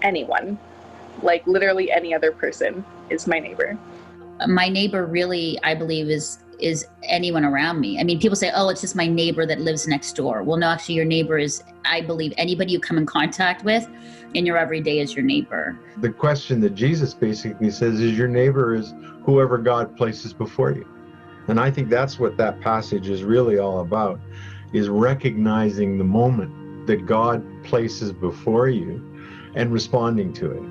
Anyone, like literally any other person is my neighbor. My neighbor really, I believe, is anyone around me. I mean, people say, oh, it's just my neighbor that lives next door. Well, no, actually your neighbor is, I believe, anybody you come in contact with in your everyday is your neighbor. The question that Jesus basically says is your neighbor is whoever God places before you. And I think that's what that passage is really all about, is recognizing the moment that God places before you and responding to it.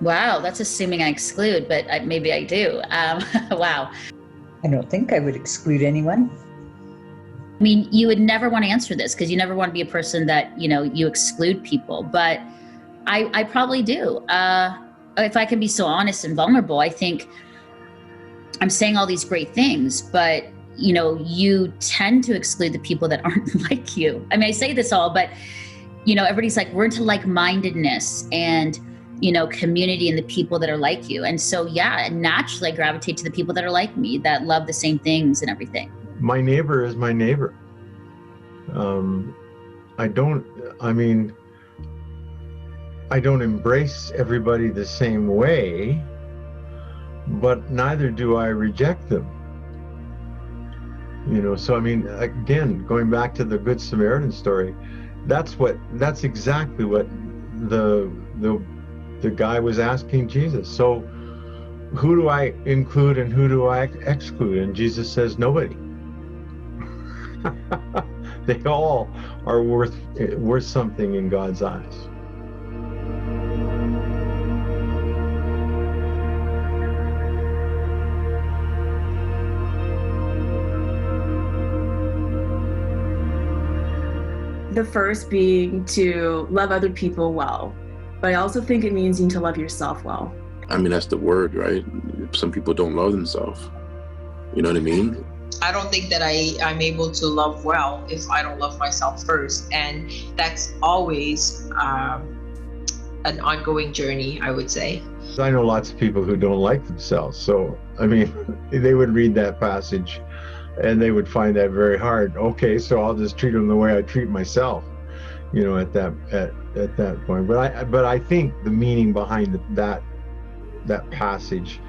Wow, that's assuming I exclude, but maybe I do. Wow. I don't think I would exclude anyone. I mean, you would never want to answer this because you never want to be a person that, you exclude people, but I probably do. If I can be so honest and vulnerable, I think I'm saying all these great things, but you tend to exclude the people that aren't like you. I mean, I say this all, but everybody's like, we're into like-mindedness and community and the people that are like you. And so, yeah, naturally I gravitate to the people that are like me, that love the same things and everything. My neighbor is my neighbor. I don't embrace everybody the same way, but neither do I reject them. So again, going back to the Good Samaritan story, that's exactly what the guy was asking Jesus. So who do I include and who do I exclude? And Jesus says, nobody. They all are worth something in God's eyes. The first being to love other people well, but I also think it means you need to love yourself well. I mean, that's the word, right? Some people don't love themselves. You know what I mean? I don't think that I'm able to love well if I don't love myself first. And that's always an ongoing journey, I would say. I know lots of people who don't like themselves. So, they would read that passage and they would find that very hard. Okay, so I'll just treat them the way I treat myself, at that point. But I think the meaning behind that passage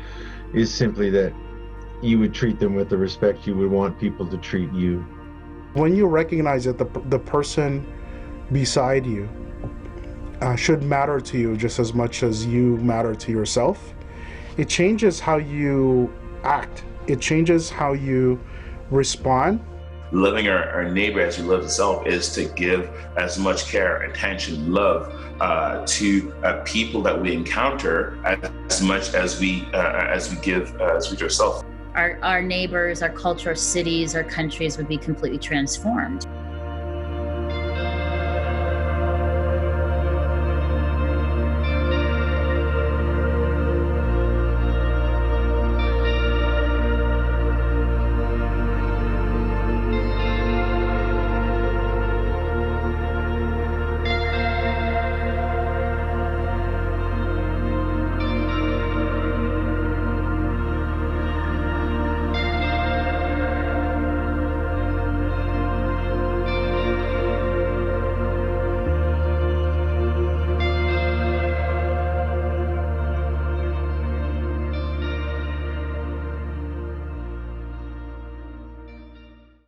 is simply that you would treat them with the respect you would want people to treat you. When you recognize that the person beside you should matter to you just as much as you matter to yourself, it changes how you act. It changes how you respond. Loving our neighbor as you love yourself is to give as much care, attention, love to people that we encounter as much as we give to ourselves. Our neighbors, our culture, our cities, our countries would be completely transformed.